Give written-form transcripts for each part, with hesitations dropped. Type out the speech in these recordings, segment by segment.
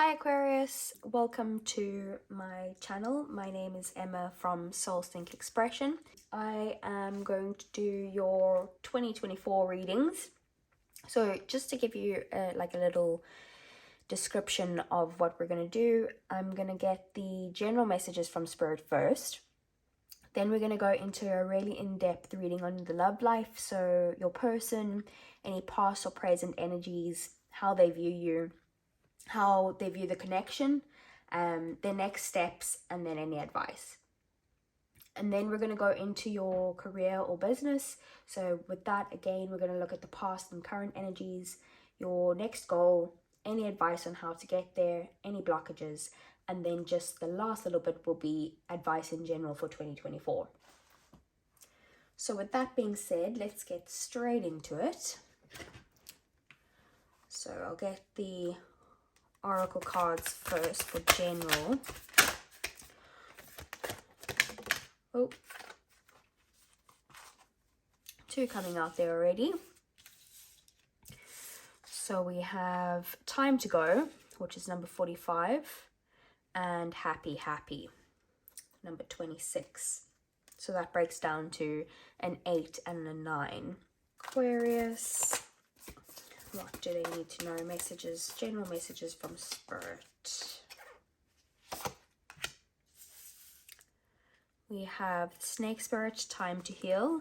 Hi Aquarius, welcome to my channel. My name is Emma from SoulSync Expression. I am going to do your 2024 readings. So just to give you a little description of what we're going to do, I'm going to get the general messages from Spirit first. Then we're going to go into a really in-depth reading on the love life, so your person, any past or present energies, how they view you, how they view the connection, their next steps, and then any advice. And then we're going to go into your career or business. So with that, again, we're going to look at the past and current energies, your next goal, any advice on how to get there, any blockages, and then just the last little bit will be advice in general for 2024. So with that being said, let's get straight into it. So I'll get the oracle cards first for general. Oh, two coming out there already. So we have time to go, which is number 45, and happy, number 26. So that breaks down to an 8 and a 9. Aquarius, what do they need to know? Messages, general messages from Spirit. We have Snake Spirit, time to heal,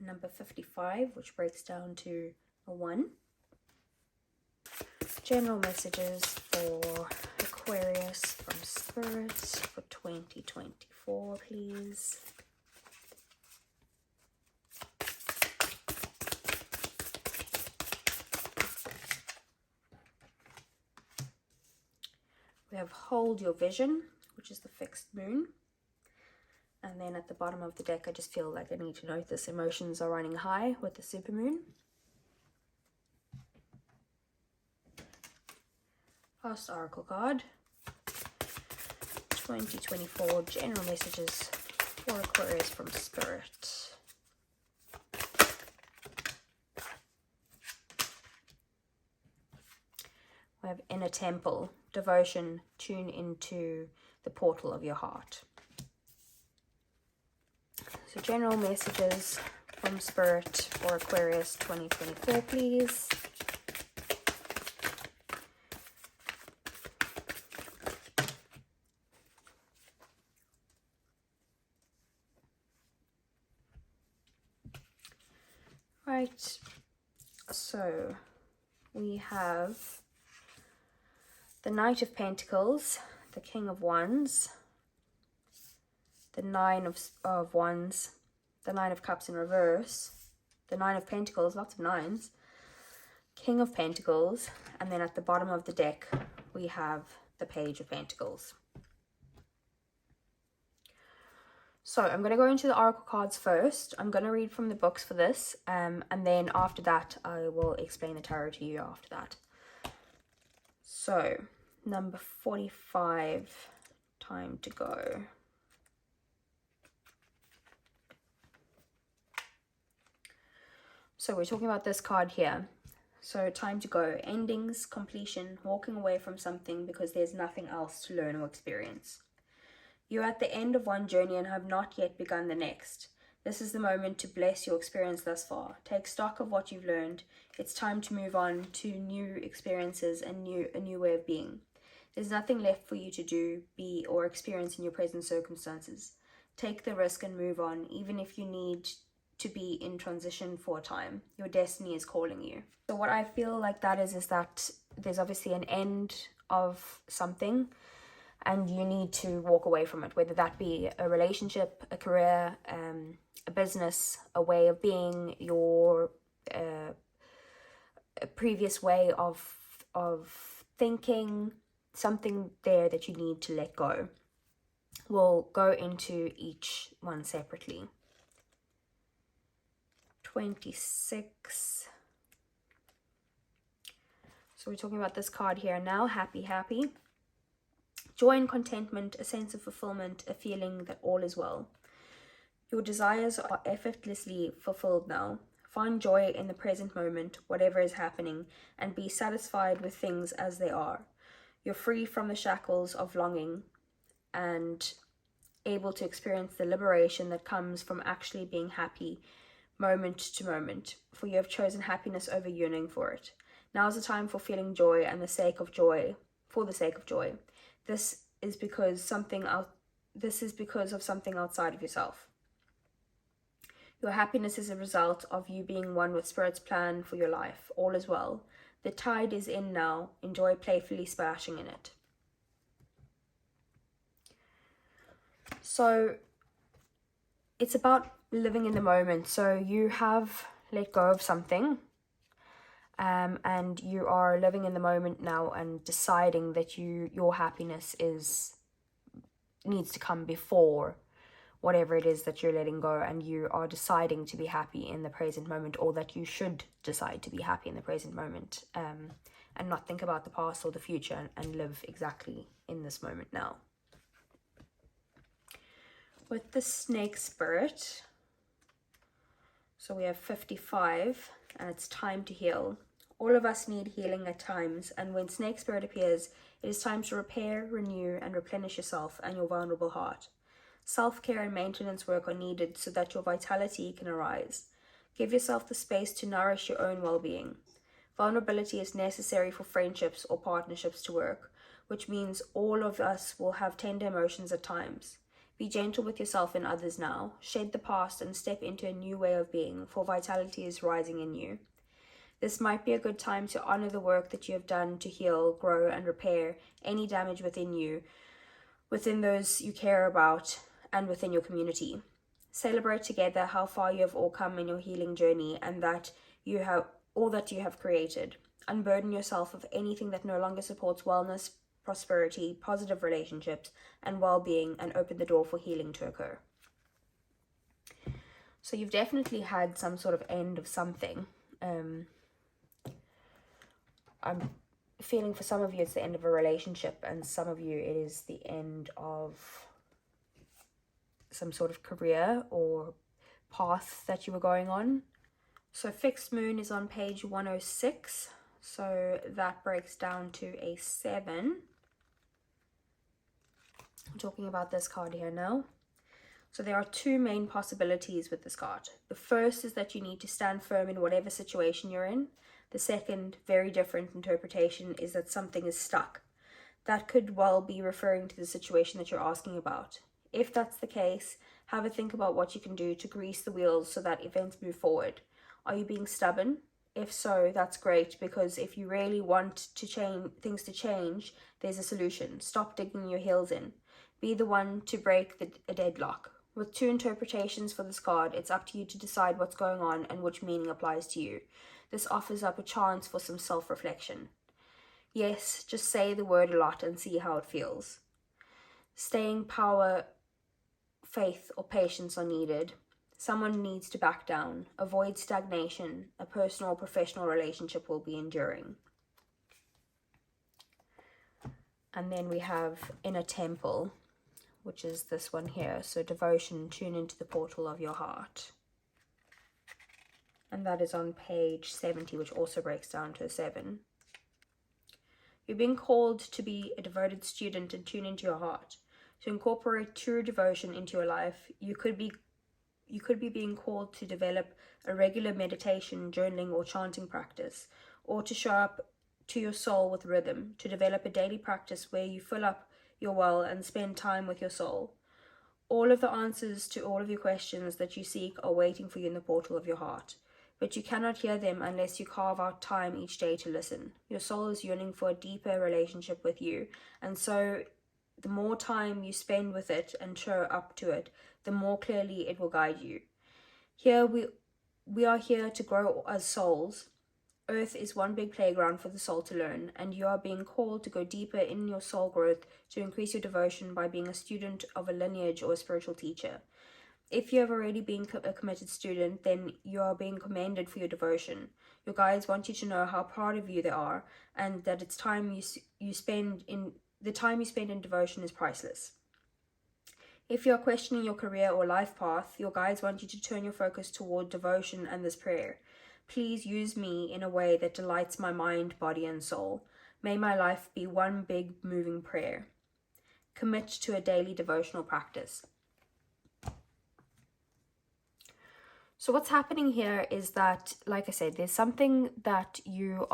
number 55, which breaks down to a 1. General messages for Aquarius from Spirit for 2024, please. We have Hold Your Vision, which is the fixed moon. And then at the bottom of the deck, I just feel like I need to note this. Emotions are running high with the supermoon. Past oracle card. 2024 general messages for Aquarius from Spirit. We have Inner Temple, devotion, tune into the portal of your heart. So general messages from Spirit for Aquarius 2024, please. Right, so we have the Knight of Pentacles, the King of Wands, the Nine of Wands, the Nine of Cups in reverse, the Nine of Pentacles, lots of nines, King of Pentacles, and then at the bottom of the deck we have the Page of Pentacles. So I'm going to go into the oracle cards first. I'm going to read from the books for this, and then after that I will explain the tarot to you after that. So number 45, time to go. So we're talking about this card here. So time to go, endings, completion, walking away from something because there's nothing else to learn or experience. You're at the end of one journey and have not yet begun the next. This is the moment to bless your experience thus far. Take stock of what you've learned. It's time to move on to new experiences and a new way of being. There's nothing left for you to do, be, or experience in your present circumstances. Take the risk and move on, even if you need to be in transition for a time. Your destiny is calling you. So what I feel like that is that there's obviously an end of something and you need to walk away from it, whether that be a relationship, a career, a business, a way of being, your a previous way of thinking, something there that you need to let go. We'll go into each one separately. 26. So we're talking about this card here now, happy. Joy and contentment, a sense of fulfillment, a feeling that all is well. Your desires are effortlessly fulfilled now. Find joy in the present moment, whatever is happening, and be satisfied with things as they are. You're free from the shackles of longing and able to experience the liberation that comes from actually being happy moment to moment, for you have chosen happiness over yearning for it. Now is the time for feeling joy and the sake of joy, for the sake of joy. This is because of something outside of yourself. Your happiness is a result of you being one with Spirit's plan for your life. All is well. The tide is in now. Enjoy playfully splashing in it. So it's about living in the moment. So you have let go of something, and you are living in the moment now and deciding that your happiness needs to come before whatever it is that you're letting go, and you are deciding to be happy in the present moment, or that you should decide to be happy in the present moment, and not think about the past or the future, and live exactly in this moment now. With the snake spirit, so we have 55, and it's time to heal. All of us need healing at times, and when snake spirit appears, it is time to repair, renew, and replenish yourself and your vulnerable heart. Self-care and maintenance work are needed so that your vitality can arise. Give yourself the space to nourish your own well-being. Vulnerability is necessary for friendships or partnerships to work, which means all of us will have tender emotions at times. Be gentle with yourself and others now. Shed the past and step into a new way of being, for vitality is rising in you. This might be a good time to honor the work that you have done to heal, grow, and repair any damage within you, within those you care about, and within your community. Celebrate together how far you have all come in your healing journey, and that you have all that you have created. Unburden yourself of anything that no longer supports wellness, prosperity, positive relationships, and well-being, and open the door for healing to occur. So you've definitely had some sort of end of something. I'm feeling for some of you it's the end of a relationship, and some of you it is the end of some sort of career or path that you were going on. So fixed moon is on page 106, so that breaks down to a 7. I'm talking about this card here now. So there are two main possibilities with this card. The first is that you need to stand firm in whatever situation you're in. The second, very different interpretation, is that something is stuck. That could well be referring to the situation that you're asking about. If that's the case, have a think about what you can do to grease the wheels so that events move forward. Are you being stubborn? If so, that's great, because if you really want things to change, there's a solution. Stop digging your heels in. Be the one to break a deadlock. With two interpretations for this card, it's up to you to decide what's going on and which meaning applies to you. This offers up a chance for some self-reflection. Yes, just say the word a lot and see how it feels. Staying power, faith, or patience are needed. Someone needs to back down. Avoid stagnation. A personal or professional relationship will be enduring. And then we have Inner Temple, which is this one here. So devotion, tune into the portal of your heart. And that is on page 70, which also breaks down to a 7. You're being called to be a devoted student and tune into your heart. To incorporate true devotion into your life, you could be being called to develop a regular meditation, journaling, or chanting practice, or to show up to your soul with rhythm, to develop a daily practice where you fill up your well and spend time with your soul. All of the answers to all of your questions that you seek are waiting for you in the portal of your heart, but you cannot hear them unless you carve out time each day to listen. Your soul is yearning for a deeper relationship with you, and so the more time you spend with it and show up to it, the more clearly it will guide you. Here we are here to grow as souls. Earth is one big playground for the soul to learn, and you are being called to go deeper in your soul growth to increase your devotion by being a student of a lineage or a spiritual teacher. If you have already been a committed student, then you are being commended for your devotion. Your guides want you to know how proud of you they are, and that it's time you spend in devotion is priceless. If you are questioning your career or life path, your guides want you to turn your focus toward devotion and this prayer. Please use me in a way that delights my mind, body, and soul. May my life be one big moving prayer. Commit to a daily devotional practice. So what's happening here is that, like I said, there's something that you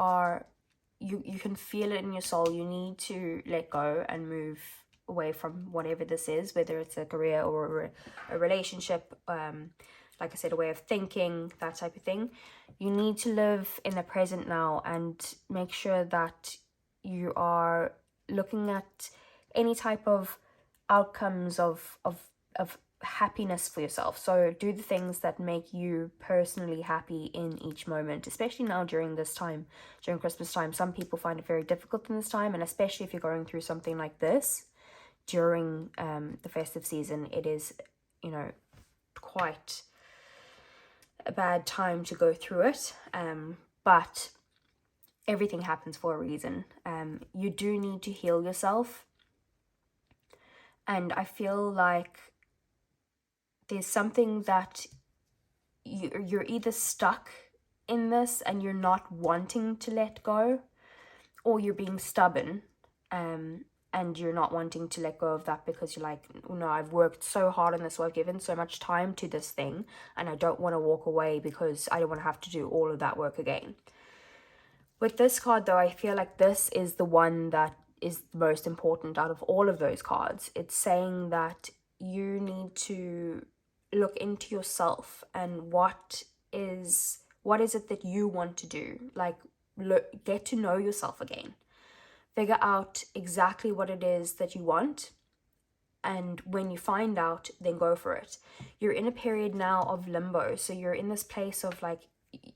can feel it in your soul. You need to let go and move away from whatever this is, whether it's a career or a relationship, like I said, a way of thinking, that type of thing. You need to live in the present now and make sure that you are looking at any type of outcomes of happiness for yourself. So do the things that make you personally happy in each moment, especially now during this time, during Christmas time. Some people find it very difficult in this time, and especially if you're going through something like this during the festive season, it is, you know, quite a bad time to go through it. But everything happens for a reason. You do need to heal yourself, and I feel like there's something that you're either stuck in this and you're not wanting to let go, or you're being stubborn and you're not wanting to let go of that because you're like, no, I've worked so hard on this, or I've given so much time to this thing, and I don't want to walk away because I don't want to have to do all of that work again. With this card though, I feel like this is the one that is the most important out of all of those cards. It's saying that you need to look into yourself and what is it that you want to do. Like, get to know yourself again. Figure out exactly what it is that you want, and when you find out, then go for it. You're in a period now of limbo, so you're in this place of like,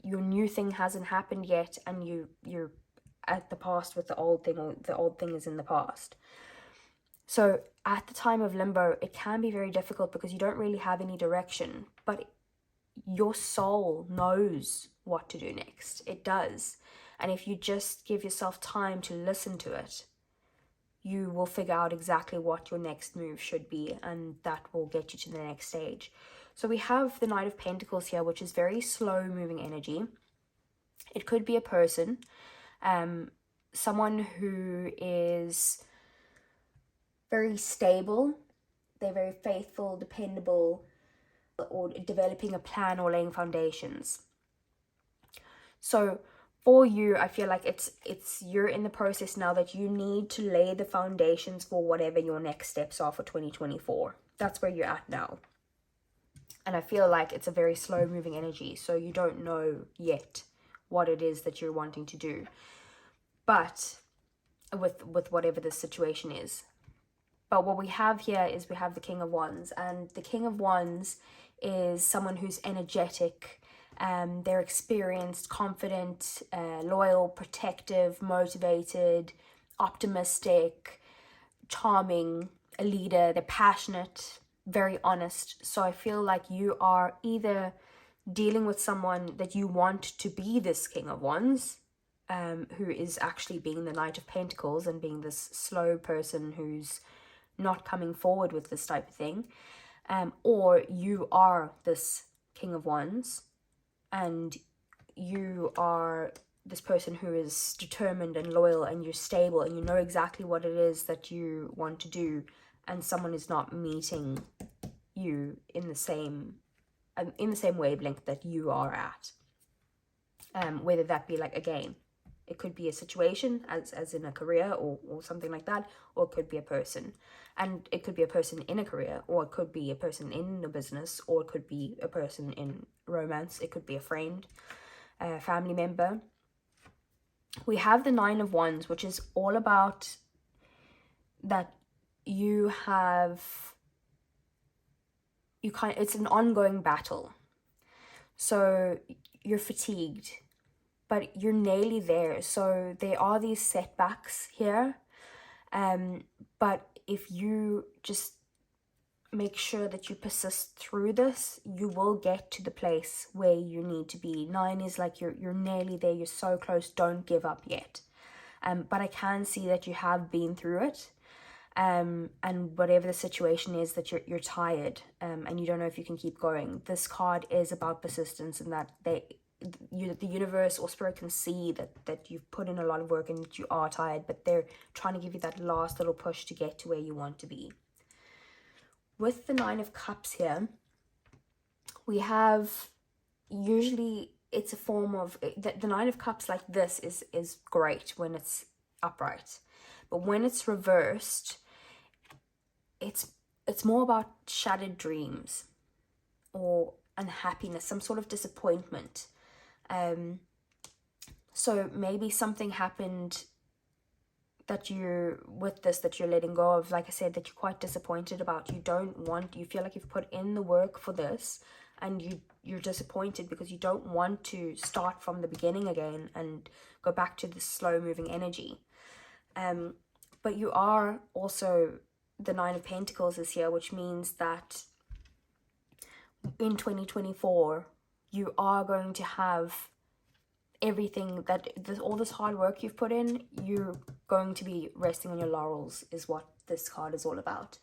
your new thing hasn't happened yet, and you're at the past with the old thing, or the old thing is in the past. So at the time of limbo, it can be very difficult because you don't really have any direction, but your soul knows what to do next. It does. And if you just give yourself time to listen to it, you will figure out exactly what your next move should be, and that will get you to the next stage. So we have the Knight of Pentacles here, which is very slow moving energy. It could be a person, someone who is very stable, they're very faithful, dependable, or developing a plan or laying foundations. So for you, I feel like it's you're in the process now that you need to lay the foundations for whatever your next steps are for 2024. That's where you're at now. And I feel like it's a very slow moving energy, so you don't know yet what it is that you're wanting to do. But with whatever the situation is. But what we have here is we have the King of Wands, and the King of Wands is someone who's energetic. They're experienced, confident, loyal, protective, motivated, optimistic, charming, a leader. They're passionate, very honest. So I feel like you are either dealing with someone that you want to be this King of Wands, who is actually being the Knight of Pentacles and being this slow person who's not coming forward with this type of thing, or you are this King of Wands and you are this person who is determined and loyal, and you're stable and you know exactly what it is that you want to do, and someone is not meeting you in the same wavelength that you are at, whether that be like, again, it could be a situation as in a career or something like that, or it could be a person, and it could be a person in a career, or it could be a person in a business, or it could be a person in romance. It could be a friend, a family member. We have the Nine of Wands, which is all about that it's an ongoing battle. So you're fatigued, but you're nearly there. So there are these setbacks here, but if you just make sure that you persist through this, you will get to the place where you need to be. 9 is like you're nearly there, you're so close, don't give up yet. But I can see that you have been through it, and whatever the situation is, that you're tired, and you don't know if you can keep going. This card is about persistence, and that the universe or spirit can see that you've put in a lot of work and that you are tired, but they're trying to give you that last little push to get to where you want to be. With the Nine of Cups here, we have, usually it's a form of, the Nine of Cups like this is great when it's upright, but when it's reversed, it's more about shattered dreams or unhappiness, some sort of disappointment. So maybe something happened that you're letting go of, like I said, that you're quite disappointed about. You feel like you've put in the work for this, and you're disappointed because you don't want to start from the beginning again and go back to the slow moving energy. But you are also, the Nine of Pentacles is here, which means that in 2024 you are going to have everything all this hard work you've put in. You're going to be resting on your laurels, is what this card is all about.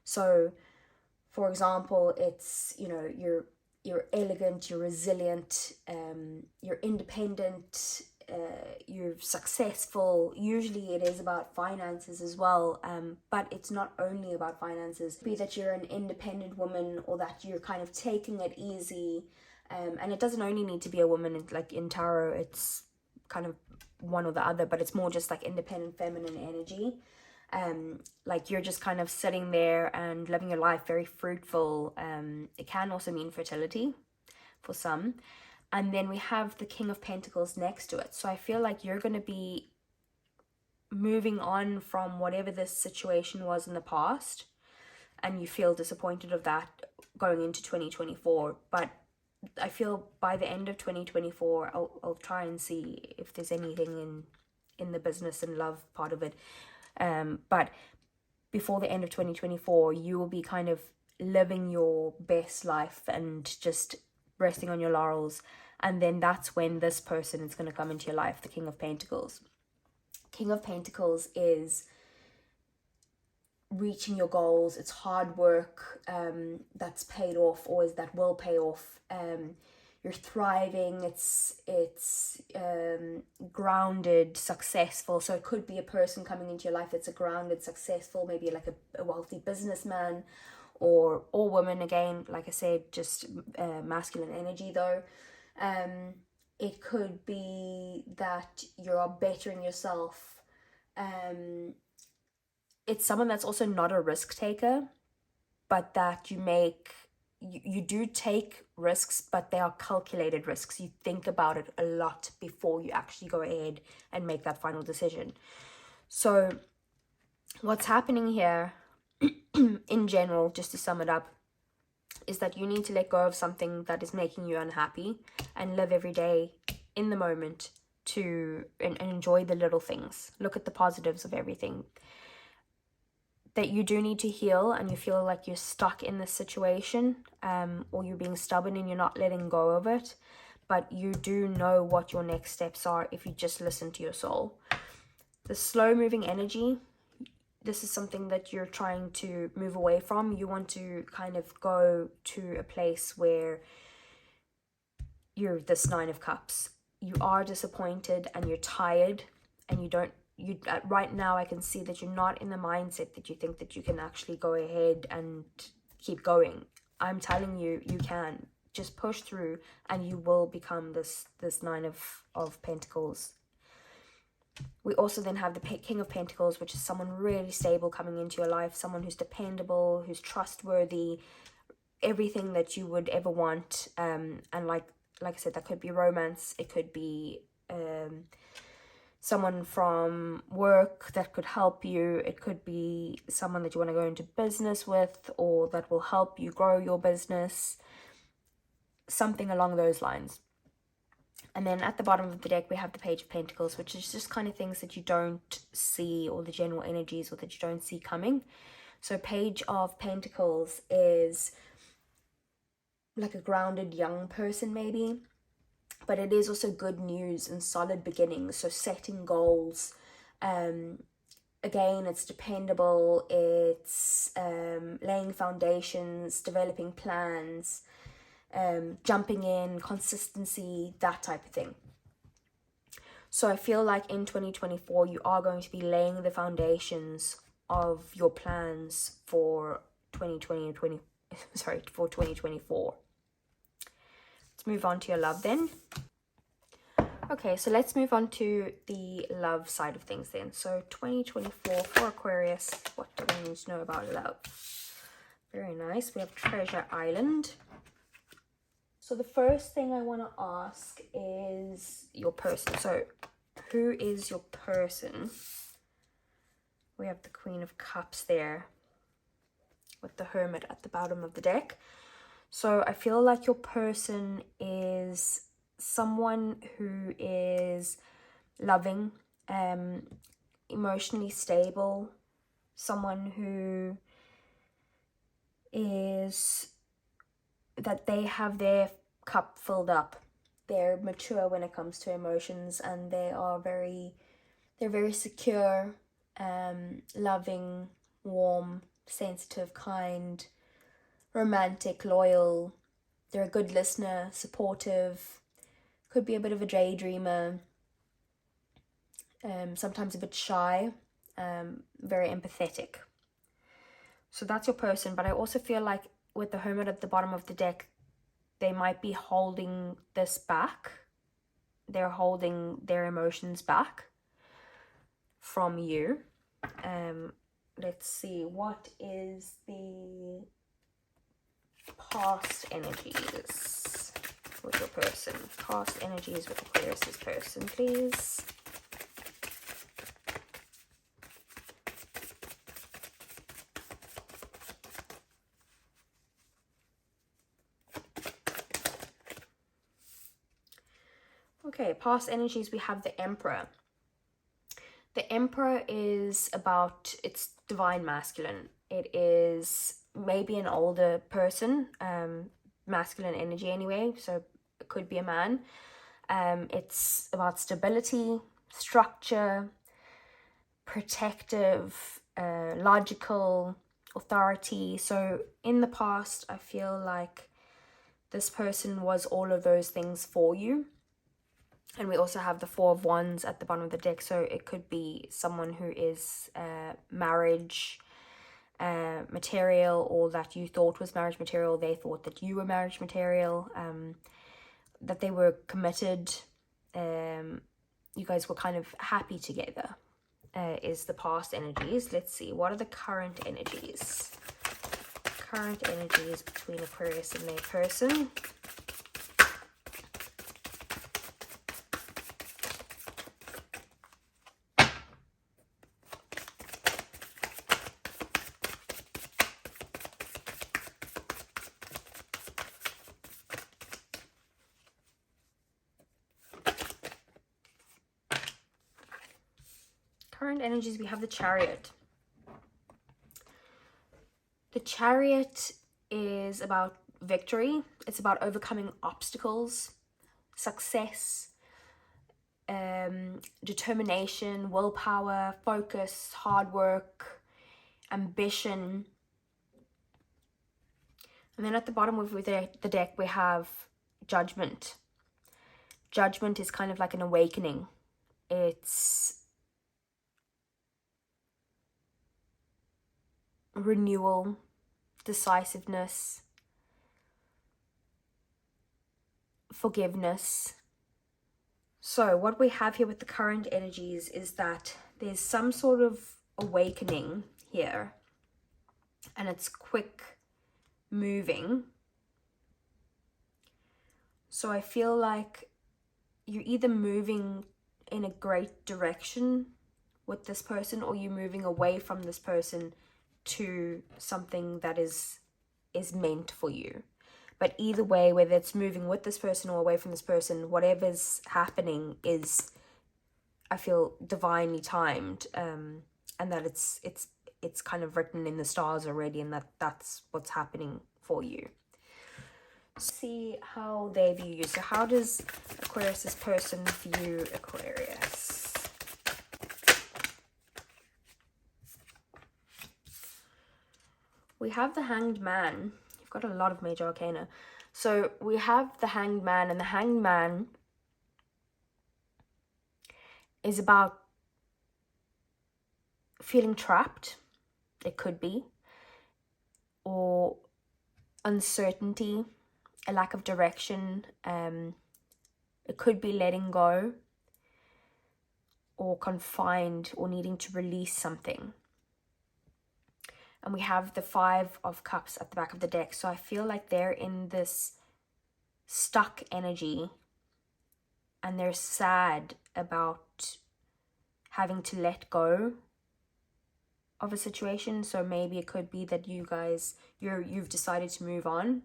So for example, it's, you know, you're elegant, you're resilient, you're independent, you're successful. Usually it is about finances as well, but it's not only about finances. Be that you're an independent woman, or that you're kind of taking it easy, and it doesn't only need to be a woman. Like in tarot, it's kind of one or the other, but it's more just like independent feminine energy. Like you're just kind of sitting there and living your life, very fruitful. It can also mean fertility for some. And then we have the King of Pentacles next to it. So I feel like you're going to be moving on from whatever this situation was in the past, and you feel disappointed of that going into 2024. But I feel by the end of 2024, I'll try and see if there's anything in the business and love part of it. But before the end of 2024, you will be kind of living your best life and just resting on your laurels. And then that's when this person is going to come into your life, the King of Pentacles. King of Pentacles is reaching your goals. It's hard work that's paid off, or that will pay off. You're thriving. It's grounded, successful. So it could be a person coming into your life that's a grounded, successful, maybe like a wealthy businessman, or woman, again, like I said, just masculine energy though. It could be that you're bettering yourself. It's someone that's also not a risk taker, but that you do take risks, but they are calculated risks. You think about it a lot before you actually go ahead and make that final decision. So what's happening here in general, just to sum it up, is that you need to let go of something that is making you unhappy and live every day in the moment and enjoy the little things. Look at the positives of everything. That you do need to heal, and you feel like you're stuck in this situation, or you're being stubborn and you're not letting go of it, but you do know what your next steps are if you just listen to your soul. The slow moving energy, this is something that you're trying to move away from. You want to kind of go to a place where you're this Nine of Cups. You are disappointed and you're tired, and right now I can see that you're not in the mindset that you think that you can actually go ahead and keep going. I'm telling you, you can. Just push through and you will become this Nine of Pentacles. We also then have the King of Pentacles, which is someone really stable coming into your life, someone who's dependable, who's trustworthy, everything that you would ever want. And like I said, that could be romance, it could be someone from work that could help you, it could be someone that you want to go into business with, or that will help you grow your business, something along those lines. And then at the bottom of the deck, we have the Page of Pentacles, which is just kind of things that you don't see, or the general energies, or that you don't see coming. So Page of Pentacles is like a grounded young person maybe, but it is also good news and solid beginnings. So setting goals. Again, it's dependable. It's laying foundations, developing plans. jumping in, consistency, that type of thing. So I feel like in 2024, you are going to be laying the foundations of your plans for 2024. Let's move on to your love then. Okay, so let's move on to the love side of things then. So 2024 for Aquarius, what do we need to know about love? Very nice. We have Treasure Island. So the first thing I want to ask is your person. So who is your person? We have the Queen of Cups there with the Hermit at the bottom of the deck. So I feel like your person is someone who is loving, emotionally stable, someone who is that they have their cup filled up. They're mature when it comes to emotions, and they're very secure, loving, warm, sensitive, kind, romantic, loyal. They're a good listener, supportive, could be a bit of a daydreamer, sometimes a bit shy, very empathetic. So that's your person. But I also feel like with the Hermit at the bottom of the deck, they might be holding this back. They're holding their emotions back from you. Let's see, what is the past energies with your person? Past energies with Aquarius's person, please. Okay, past energies, we have the Emperor. The Emperor is about, it's divine masculine. It is maybe an older person, masculine energy anyway, so it could be a man. It's about stability, structure, protective, logical, authority. So in the past, I feel like this person was all of those things for you. And we also have the Four of Wands at the bottom of the deck. So it could be someone who is marriage material, or that you thought was marriage material. They thought that you were marriage material, that they were committed. You guys were kind of happy together, is the past energies. Let's see, what are the current energies? Current energies between Aquarius and their person. Current energies, we have the Chariot. The Chariot is about victory. It's about overcoming obstacles, success, determination, willpower, focus, hard work, ambition. And then at the bottom of the deck, we have Judgment. Judgment is kind of like an awakening. It's renewal, decisiveness, forgiveness. So what we have here with the current energies is that there's some sort of awakening here, and it's quick moving. So I feel like you're either moving in a great direction with this person, or you're moving away from this person to something that is meant for you. But either way, whether it's moving with this person or away from this person, whatever's happening is, I feel, divinely timed, and that it's kind of written in the stars already, and that's what's happening for you. See how they view you. So how does Aquarius's person view Aquarius? We have the Hanged Man. You've got a lot of major arcana. So we have the Hanged Man, and the Hanged Man is about feeling trapped. It could be, or uncertainty, a lack of direction. It could be letting go, or confined, or needing to release something. And we have the Five of Cups at the back of the deck. So I feel like they're in this stuck energy, and they're sad about having to let go of a situation. So maybe it could be that you guys, you've decided to move on,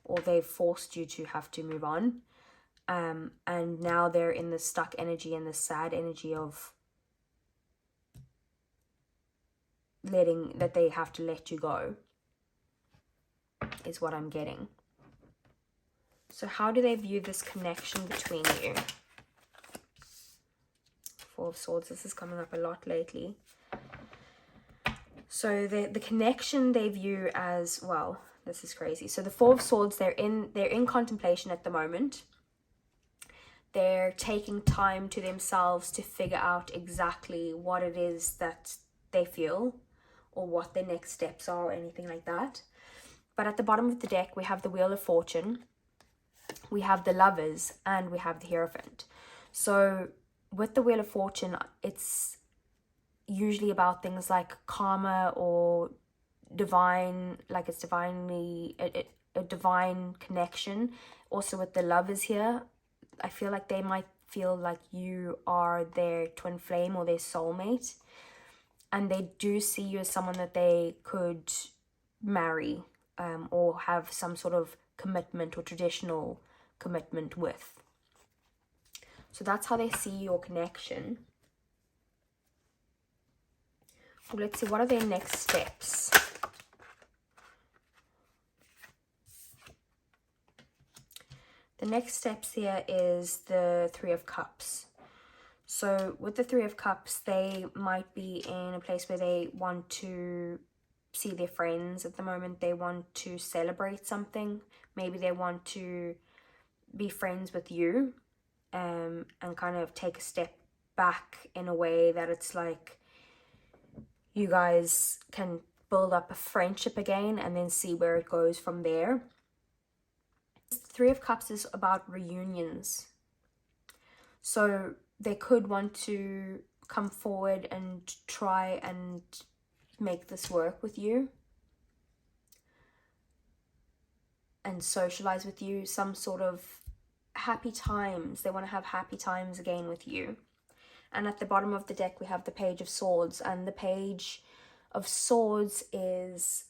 or they've forced you to have to move on. And now they're in the stuck energy and the sad energy of that they have to let you go, is what I'm getting. So how do they view this connection between you? Four of Swords. This is coming up a lot lately. So the connection they view as, well, this is crazy. So the Four of Swords, they're in contemplation at the moment. They're taking time to themselves to figure out exactly what it is that they feel, or what their next steps are, or anything like that. But at the bottom of the deck, we have the Wheel of Fortune, we have the Lovers, and we have the Hierophant. So with the Wheel of Fortune, it's usually about things like karma, or divine, like it's divinely a divine connection. Also with the Lovers here, I feel like they might feel like you are their twin flame or their soulmate, and they do see you as someone that they could marry, or have some sort of commitment or traditional commitment with. So that's how they see your connection. Well, let's see, what are their next steps? The next steps here is the Three of Cups. So with the Three of Cups, they might be in a place where they want to see their friends at the moment. They want to celebrate something. Maybe they want to be friends with you, and kind of take a step back in a way that it's like you guys can build up a friendship again, and then see where it goes from there. Three of Cups is about reunions. So they could want to come forward and try and make this work with you, and socialize with you, some sort of happy times. They want to have happy times again with you. And at the bottom of the deck, we have the Page of Swords, and the Page of Swords is,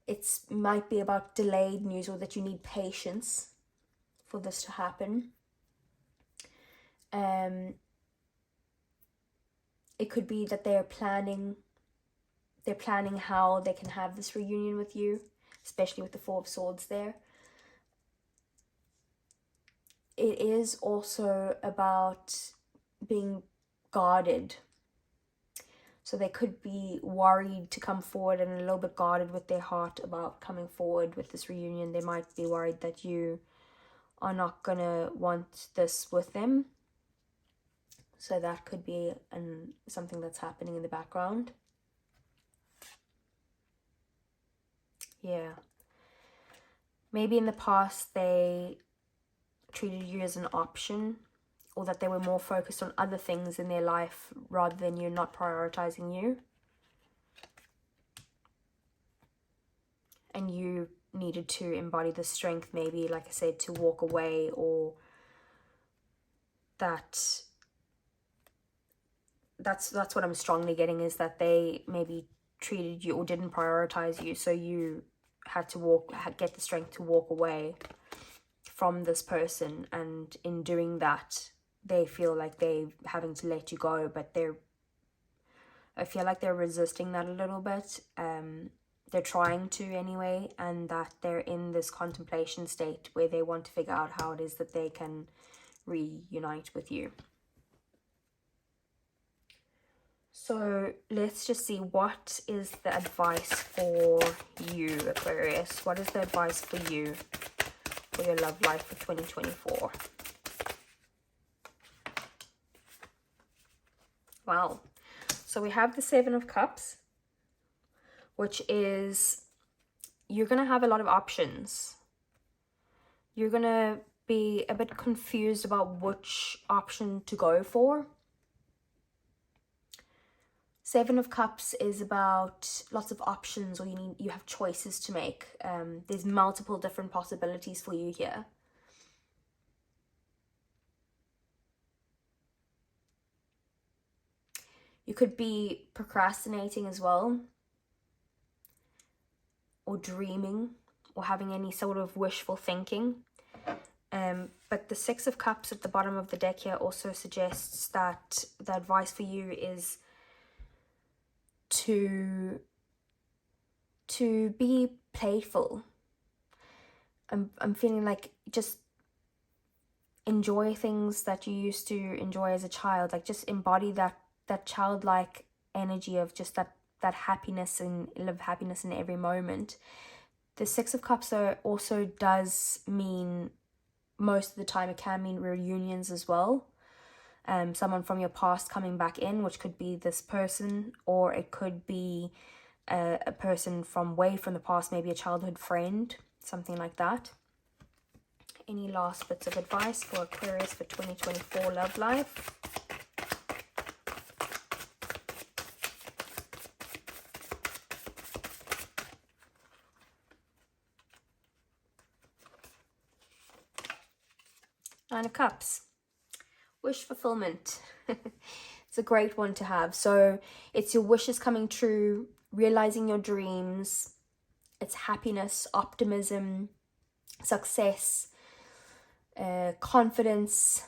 it might be about delayed news, or that you need patience for this to happen. It could be that they're planning how they can have this reunion with you, especially with the Four of Swords there. It is also about being guarded. So they could be worried to come forward, and a little bit guarded with their heart about coming forward with this reunion. They might be worried that you are not going to want this with them. So that could be something that's happening in the background. Yeah. Maybe in the past they treated you as an option, or that they were more focused on other things in their life rather than you not prioritizing you. And you needed to embody the strength, maybe, like I said, to walk away, or that's what I'm strongly getting, is that they maybe treated you or didn't prioritize you, so you had to get the strength to walk away from this person. And in doing that, they feel like they're having to let you go, but I feel like they're resisting that a little bit. They're trying to anyway, and that they're in this contemplation state where they want to figure out how it is that they can reunite with you. So let's just see, what is the advice for you, Aquarius? What is the advice for you for your love life for 2024? Wow. So we have the Seven of Cups, which is you're going to have a lot of options. You're going to be a bit confused about which option to go for. Seven of Cups is about lots of options, or you have choices to make. There's multiple different possibilities for you here. You could be procrastinating as well, or dreaming, or having any sort of wishful thinking. But the Six of Cups at the bottom of the deck here also suggests that the advice for you is to be playful. I'm feeling like just enjoy things that you used to enjoy as a child. Like just embody that childlike energy of just that happiness, and live happiness in every moment. The Six of Cups also does mean, most of the time it can mean reunions as well. Someone from your past coming back in, which could be this person, or it could be a person from way from the past, maybe a childhood friend, something like that. Any last bits of advice for Aquarius for 2024 love life? Nine of Cups. Wish fulfillment. It's a great one to have. So it's your wishes coming true, realizing your dreams. It's happiness, optimism, success, confidence,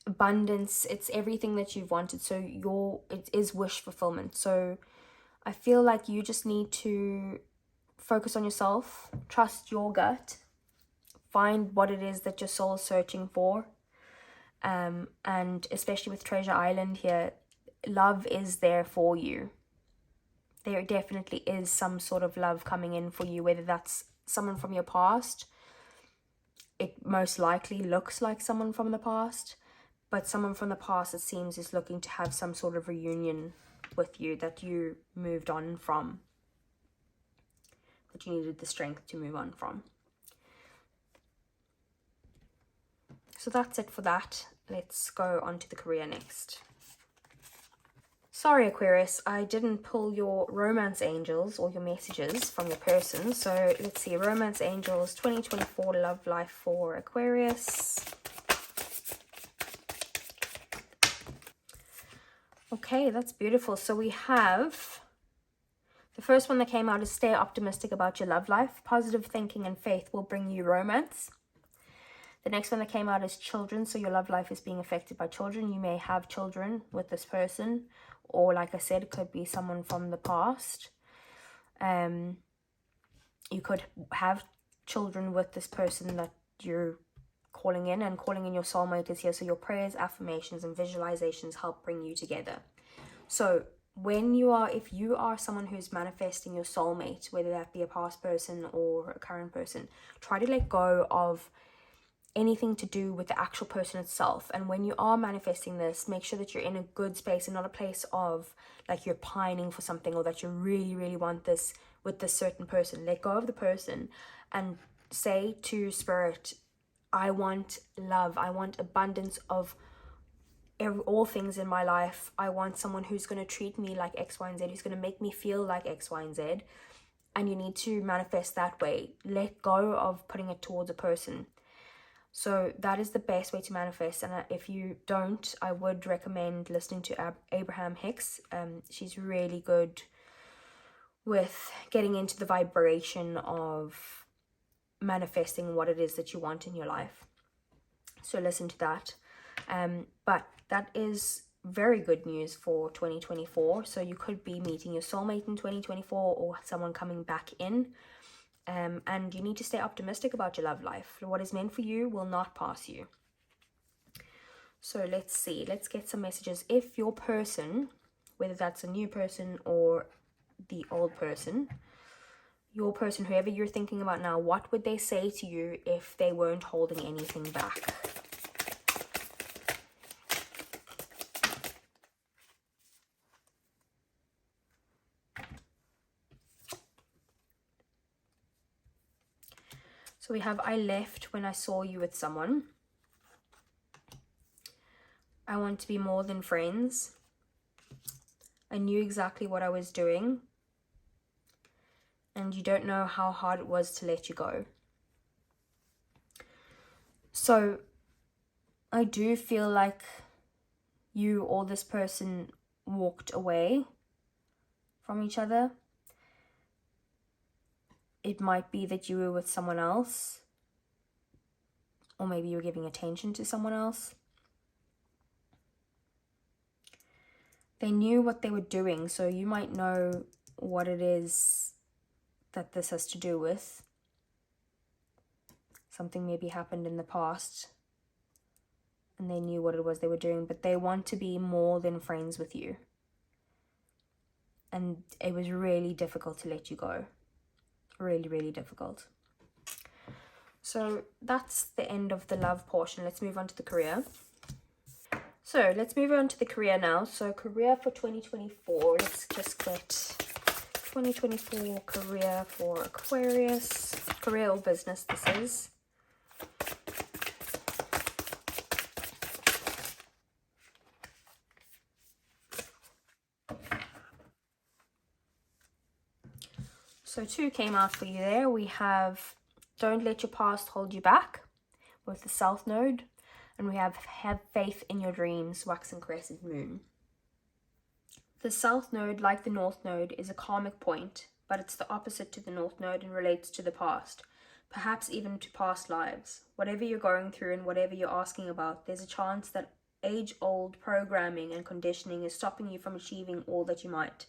abundance. It's everything that you've wanted. So it is wish fulfillment. So I feel like you just need to focus on yourself, trust your gut, find what it is that your soul is searching for. And especially with Treasure Island here, love is there for you. There definitely is some sort of love coming in for you, whether that's someone from your past. It most likely looks like someone from the past, but someone from the past, it seems, is looking to have some sort of reunion with you that you moved on from, that you needed the strength to move on from. So that's it for that. Let's go on to the career next. Sorry, Aquarius, I didn't pull your romance angels or your messages from your person. So let's see, romance angels 2024 love life for Aquarius. Okay, that's beautiful. So we have, the first one that came out is stay optimistic about your love life. Positive thinking and faith will bring you romance. The next one that came out is children. So your love life is being affected by children. You may have children with this person, or like I said, it could be someone from the past. You could have children with this person that you're calling in, and calling in your soulmate is here. So your prayers, affirmations, and visualizations help bring you together. So if you are someone who's manifesting your soulmate, whether that be a past person or a current person, try to let go of anything to do with the actual person itself. And when you are manifesting this, make sure that you're in a good space and not a place of like you're pining for something, or that you really, really want this with this certain person. Let go of the person and say to spirit, I want love. I want abundance of all things in my life. I want someone who's going to treat me like X, Y, and Z, who's going to make me feel like X, Y, and Z. And you need to manifest that way. Let go of putting it towards a person. So that is the best way to manifest. And if you don't, I would recommend listening to Abraham Hicks. She's really good with getting into the vibration of manifesting what it is that you want in your life. So listen to that. But that is very good news for 2024. So you could be meeting your soulmate in 2024, or someone coming back in. And you need to stay optimistic about your love life. What is meant for you will not pass you. So let's see, let's get some messages. If your person, whether that's a new person or the old person, your person, whoever you're thinking about now, what would they say to you if they weren't holding anything back? So we have, I left when I saw you with someone. I want to be more than friends. I knew exactly what I was doing. And you don't know how hard it was to let you go. So I do feel like you or this person walked away from each other. It might be that you were with someone else, or maybe you were giving attention to someone else. They knew what they were doing, so you might know what it is that this has to do with. Something maybe happened in the past and they knew what it was they were doing, but they want to be more than friends with you. And it was really difficult to let you go. Really, really difficult. So that's the end of the love portion. Let's move on to the career. So let's move on to the career now. So career for 2024. Let's just get 2024 career for Aquarius. Career or business, this is. So 2 came out for you there. We have don't let your past hold you back with the South Node. And we have faith in your dreams, waxing crescent moon. The South Node, like the North Node, is a karmic point, but it's the opposite to the North Node and relates to the past, perhaps even to past lives. Whatever you're going through and whatever you're asking about, there's a chance that age-old programming and conditioning is stopping you from achieving all that you might.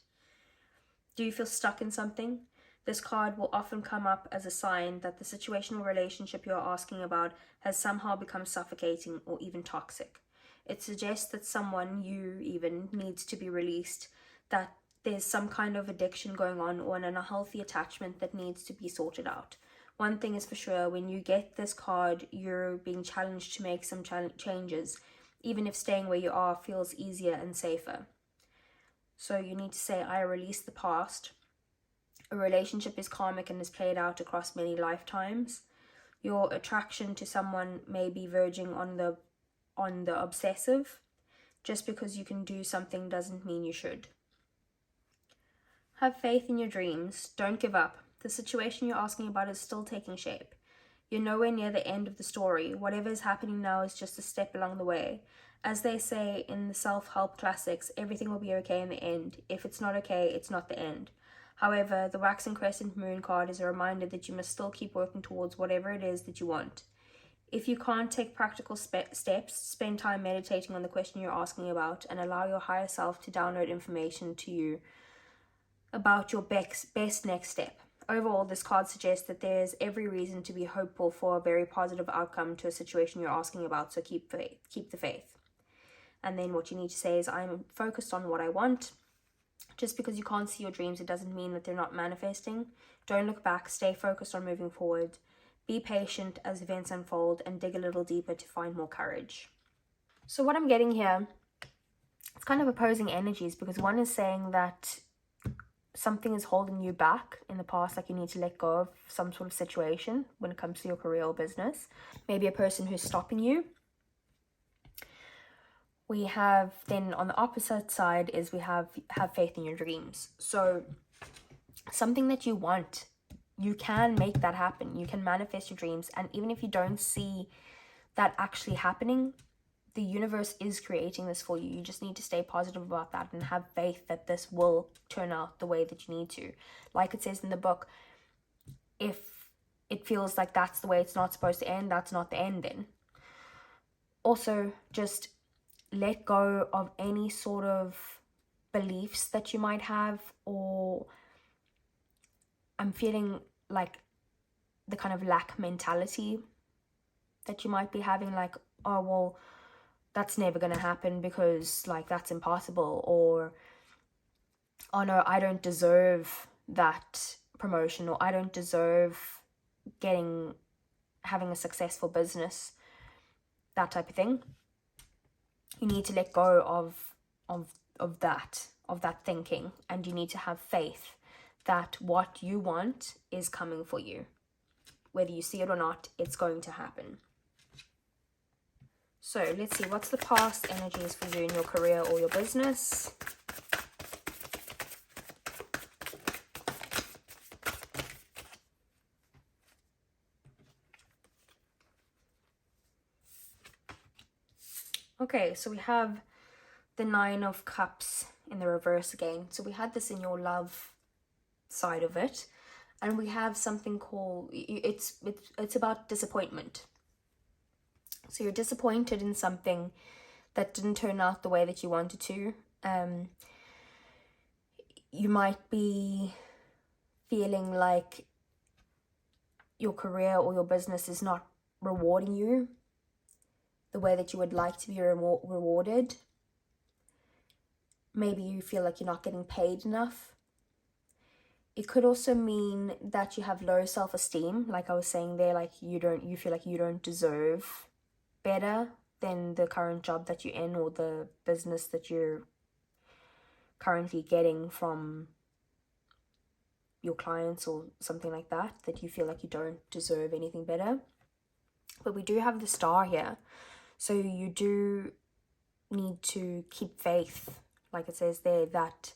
Do you feel stuck in something? This card will often come up as a sign that the situation or relationship you're asking about has somehow become suffocating or even toxic. It suggests that someone, you even, needs to be released, that there's some kind of addiction going on or an unhealthy attachment that needs to be sorted out. One thing is for sure, when you get this card, you're being challenged to make some changes, even if staying where you are feels easier and safer. So you need to say, I release the past. A relationship is karmic and is played out across many lifetimes. Your attraction to someone may be verging on the obsessive. Just because you can do something doesn't mean you should. Have faith in your dreams. Don't give up. The situation you're asking about is still taking shape. You're nowhere near the end of the story. Whatever is happening now is just a step along the way. As they say in the self-help classics, everything will be okay in the end. If it's not okay, it's not the end. However, the waxing crescent moon card is a reminder that you must still keep working towards whatever it is that you want. If you can't take practical steps, spend time meditating on the question you're asking about and allow your higher self to download information to you about your best next step. Overall, this card suggests that there's every reason to be hopeful for a very positive outcome to a situation you're asking about, so keep the faith. And then what you need to say is, I'm focused on what I want. Just because you can't see your dreams, it doesn't mean that they're not manifesting. Don't look back, stay focused on moving forward. Be patient as events unfold and dig a little deeper to find more courage. So what I'm getting here, it's kind of opposing energies, because one is saying that something is holding you back in the past, like you need to let go of some sort of situation when it comes to your career or business. Maybe a person who's stopping you. We have then on the opposite side is we have faith in your dreams. So something that you want, you can make that happen. You can manifest your dreams. And even if you don't see that actually happening, the universe is creating this for you. You just need to stay positive about that and have faith that this will turn out the way that you need to. Like it says in the book, if it feels like that's the way it's not supposed to end, that's not the end then. Also, just let go of any sort of beliefs that you might have, or I'm feeling like the kind of lack mentality that you might be having, like, oh, well, that's never going to happen because like that's impossible, or oh no, I don't deserve that promotion, or I don't deserve having a successful business, that type of thing. You need to let go of that thinking, and you need to have faith that what you want is coming for you. Whether you see it or not, it's going to happen. So let's see, what's the past energies for you in your career or your business? Okay, so we have the 9 of Cups in the reverse again. So we had this in your love side of it, and we have something called, it's about disappointment. So you're disappointed in something that didn't turn out the way that you wanted to. You might be feeling like your career or your business is not rewarding you the way that you would like to be rewarded. Maybe you feel like you're not getting paid enough. It could also mean that you have low self-esteem, like I was saying there, like you feel like you don't deserve better than the current job that you're in, or the business that you're currently getting from your clients or something like that, that you feel like you don't deserve anything better. But we do have the Star here, so you do need to keep faith, like it says there, that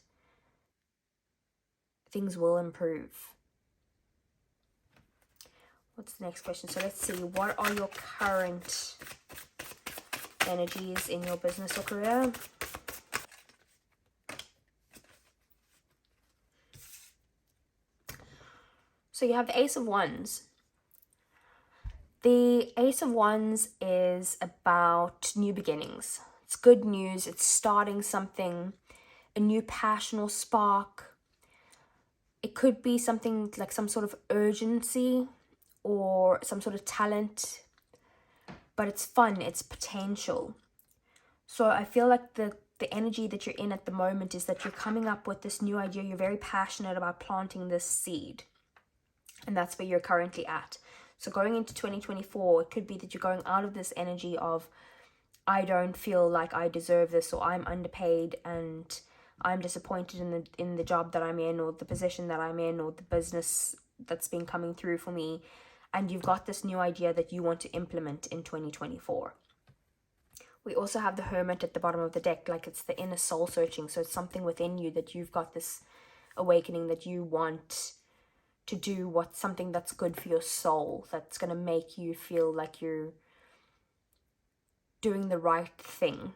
things will improve. What's the next question? So let's see, what are your current energies in your business or career? So you have the Ace of Wands. The Ace of Wands is about new beginnings. It's good news. It's starting something, a new passion or spark. It could be something like some sort of urgency or some sort of talent, but it's fun, it's potential. So I feel like the energy that you're in at the moment is that you're coming up with this new idea. You're very passionate about planting this seed, and that's where you're currently at. So going into 2024, it could be that you're going out of this energy of, I don't feel like I deserve this, or I'm underpaid and I'm disappointed in the job that I'm in, or the position that I'm in, or the business that's been coming through for me. And you've got this new idea that you want to implement in 2024. We also have the Hermit at the bottom of the deck, like it's the inner soul searching. So it's something within you that you've got this awakening that you want to do something that's good for your soul, that's going to make you feel like you're doing the right thing,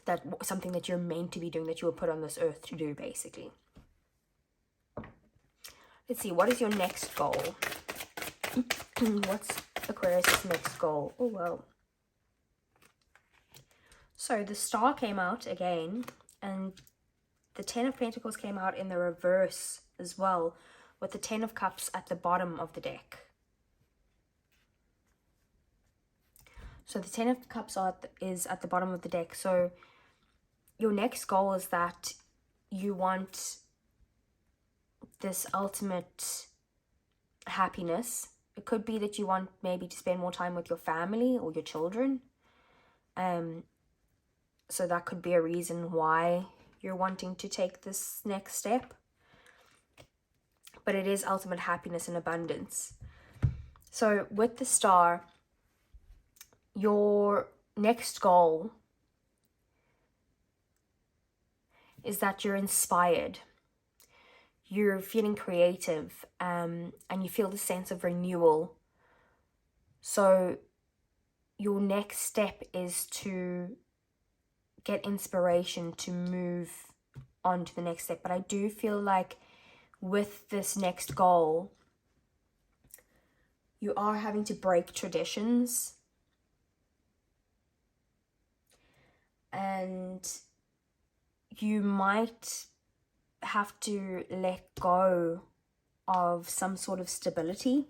that something that you're meant to be doing, that you were put on this earth to do, basically. Let's see, what is your next goal? What's Aquarius' next goal? Oh, well. So the Star came out again, and the 10 of Pentacles came out in the reverse as well, with the 10 of Cups at the bottom of the deck. So the 10 of Cups is at the bottom of the deck. So your next goal is that you want this ultimate happiness. It could be that you want maybe to spend more time with your family or your children. So that could be a reason why you're wanting to take this next step. But it is ultimate happiness and abundance. So with the Star, your next goal is that you're inspired. You're feeling creative, and you feel the sense of renewal. So your next step is to get inspiration to move on to the next step. But I do feel like with this next goal, you are having to break traditions, and you might have to let go of some sort of stability.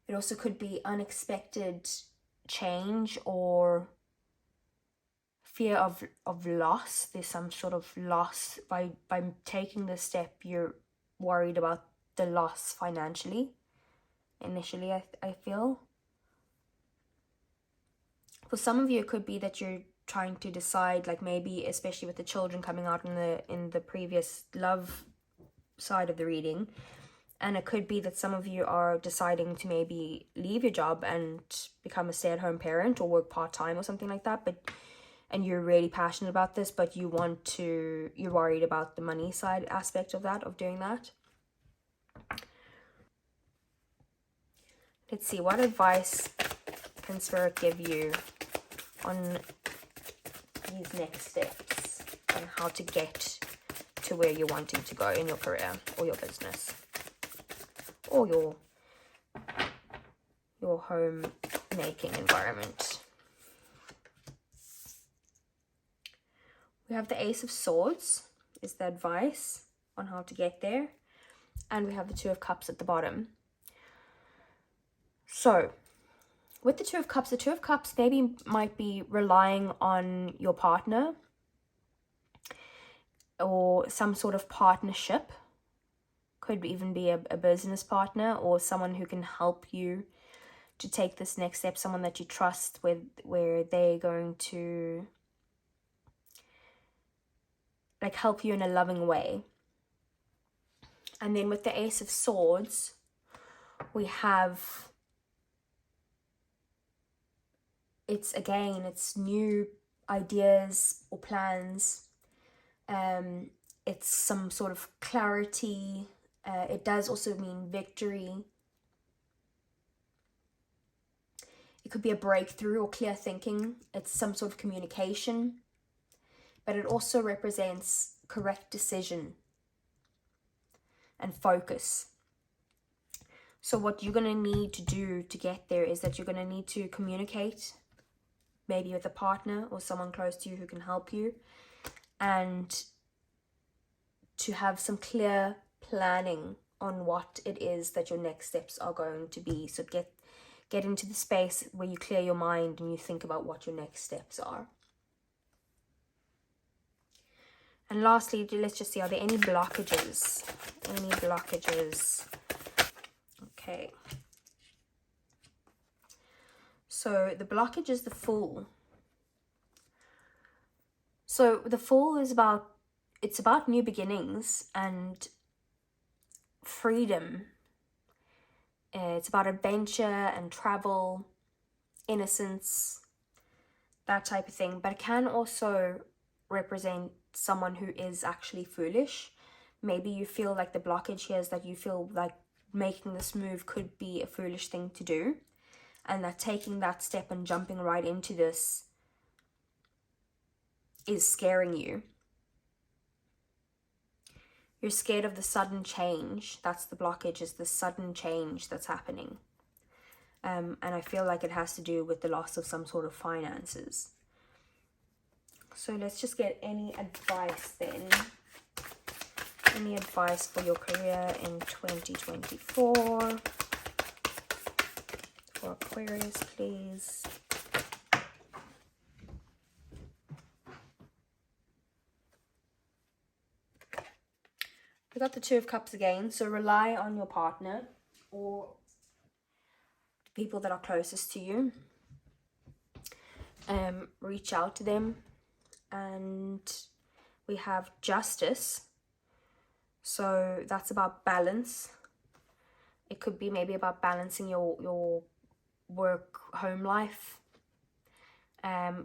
It also could be unexpected change or fear of loss. There's some sort of loss. By taking this step, you're worried about the loss financially. Initially, I feel. For some of you, it could be that you're trying to decide, like maybe especially with the children coming out in the previous love side of the reading, and it could be that some of you are deciding to maybe leave your job and become a stay-at-home parent or work part-time or something like that, and you're really passionate about this, but you're worried about the money side aspect of that, of doing that. Let's see, what advice can Spirit give you on these next steps and how to get to where you're wanting to go in your career or your business or your home making environment. We have the Ace of Swords is the advice on how to get there, and we have the Two of Cups at the bottom. So with the Two of Cups maybe might be relying on your partner or some sort of partnership. Could even be a business partner or someone who can help you to take this next step, someone that you trust with, where they're going to like help you in a loving way. And then with the Ace of Swords, we have it's new ideas or plans. It's some sort of clarity. It does also mean victory. It could be a breakthrough or clear thinking. It's some sort of communication. But it also represents correct decision and focus. So what you're going to need to do to get there is that you're going to need to communicate, maybe with a partner or someone close to you who can help you, and to have some clear planning on what it is that your next steps are going to be. So get into the space where you clear your mind and you think about what your next steps are. And lastly, let's just see, are there any blockages? Any blockages? Okay. So the blockage is the Fool. So the Fool is about new beginnings and freedom. It's about adventure and travel, innocence, that type of thing. But it can also represent someone who is actually foolish. Maybe you feel like the blockage here is that you feel like making this move could be a foolish thing to do, and that taking that step and jumping right into this is scaring you. You're scared of the sudden change. That's the blockage, is the sudden change that's happening. And I feel like it has to do with the loss of some sort of finances. So let's just get any advice then. Any advice for your career in 2024? For Aquarius, please. We got the Two of Cups again. So rely on your partner or the people that are closest to you. Reach out to them. And we have Justice. So that's about balance. It could be maybe about balancing your work home life.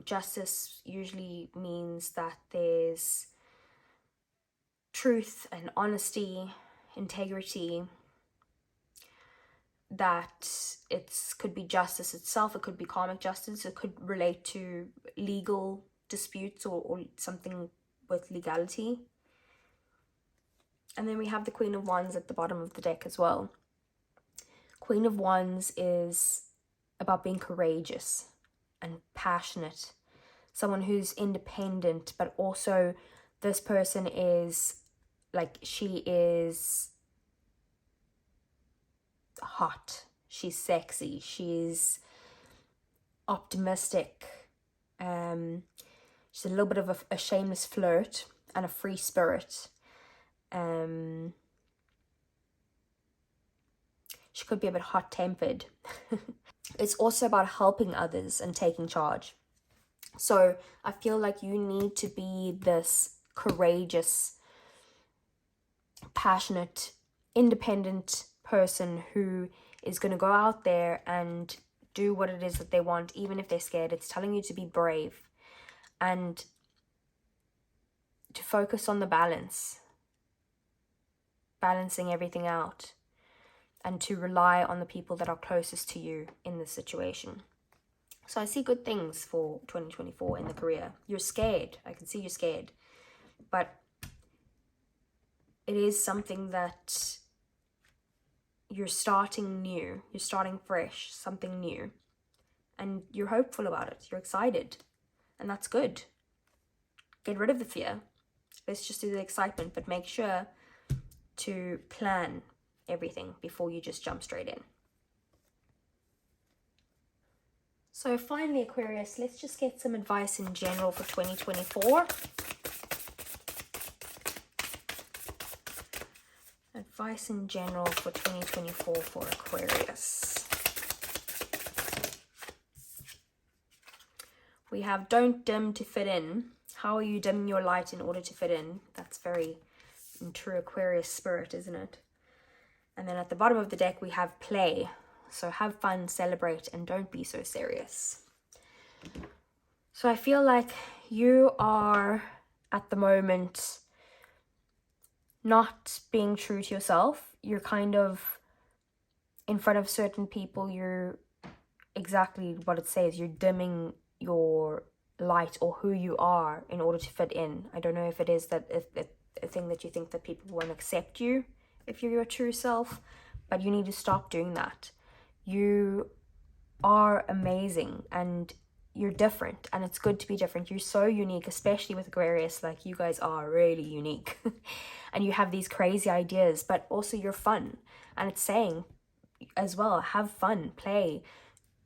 Justice usually means that there's truth and honesty, integrity, that could be justice itself, it could be karmic justice, it could relate to legal disputes or something with legality. And then we have the Queen of Wands at the bottom of the deck as well. Queen of Wands is about being courageous and passionate, someone who's independent, but also this person is like, she is hot. she's sexy, she's optimistic, she's a little bit of a shameless flirt and a free spirit. She could be a bit hot-tempered. It's also about helping others and taking charge. So I feel like you need to be this courageous, passionate, independent person who is going to go out there and do what it is that they want, even if they're scared. It's telling you to be brave and to focus on the balancing everything out, and to rely on the people that are closest to you in this situation. So I see good things for 2024 in the career. You're scared. I can see you're scared. But it is something that you're starting new. You're starting fresh, something new. And you're hopeful about it. You're excited. And that's good. Get rid of the fear. Let's just do the excitement. But make sure to plan everything before you just jump straight in. So finally, Aquarius, let's just get some advice in general for 2024. Advice in general for 2024 for Aquarius. We have don't dim to fit in. How are you dimming your light in order to fit in? That's very in true Aquarius spirit, isn't it? And then at the bottom of the deck, we have play. So have fun, celebrate, and don't be so serious. So I feel like you are, at the moment, not being true to yourself. You're kind of, in front of certain people, you're exactly what it says. You're dimming your light or who you are in order to fit in. I don't know if it is that a thing that you think that people won't accept you if you're your true self, but you need to stop doing that. You are amazing and you're different, and it's good to be different. You're so unique, especially with Aquarius. Like, you guys are really unique and you have these crazy ideas, but also you're fun. And it's saying as well, have fun, play,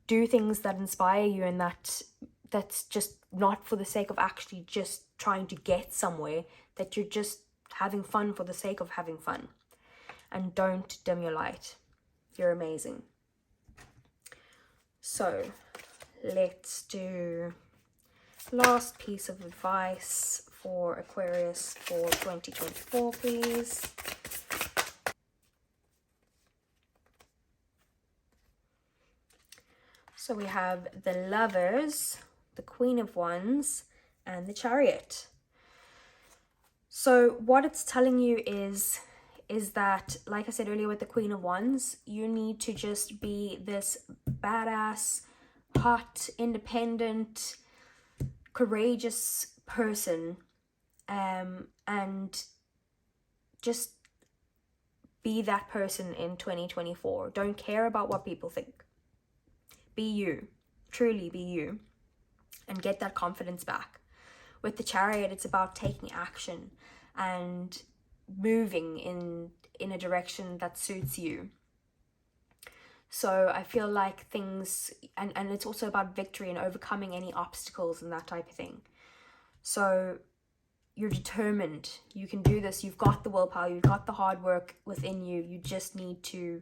do things that inspire you, and that's just not for the sake of actually just trying to get somewhere, that you're just having fun for the sake of having fun. And don't dim your light. You're amazing. So let's do last piece of advice for Aquarius for 2024, please. So we have the Lovers, the Queen of Wands, and the Chariot. So what it's telling you is that, like I said earlier with the Queen of Wands, you need to just be this badass, hot, independent, courageous person, and just be that person in 2024. Don't care about what people think. Be you, truly be you, and get that confidence back. With the Chariot, it's about taking action and moving in a direction that suits you. So I feel like things, and it's also about victory and overcoming any obstacles and that type of thing. So you're determined, you can do this, you've got the willpower, you've got the hard work within you, you just need to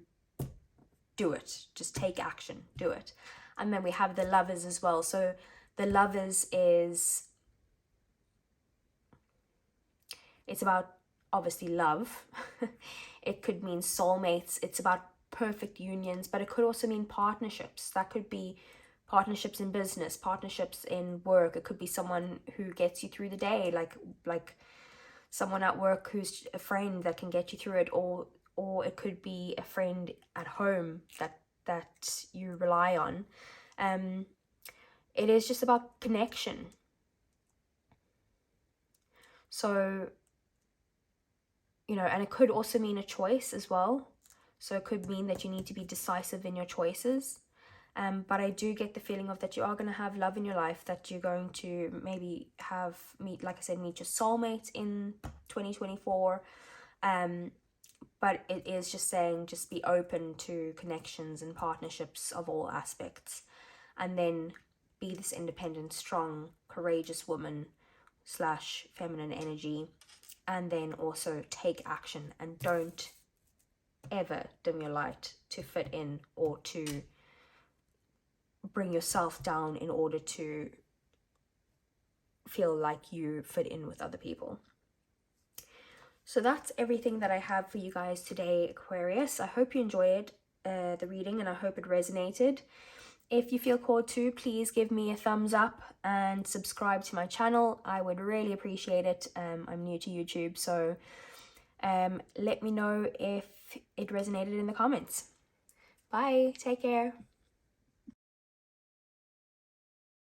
do it. Just take action, do it. And then we have the Lovers as well. So the Lovers it's about obviously love. It could mean soulmates. It's about perfect unions, but it could also mean partnerships. That could be partnerships in business, partnerships in work. It could be someone who gets you through the day, like someone at work who's a friend that can get you through it, or it could be a friend at home that you rely on. It is just about connection. So, and it could also mean a choice as well. So it could mean that you need to be decisive in your choices. But I do get the feeling of that you are going to have love in your life, that you're going to maybe meet your soulmate in 2024. but it is just saying just be open to connections and partnerships of all aspects, and then be this independent, strong, courageous woman slash feminine energy, and then also take action and don't ever dim your light to fit in or to bring yourself down in order to feel like you fit in with other people. So that's everything that I have for you guys today, Aquarius. I hope you enjoyed the reading, and I hope it resonated. If you feel called to, please give me a thumbs up and subscribe to my channel. I would really appreciate it. I'm new to YouTube, so let me know if it resonated in the comments. Bye, take care.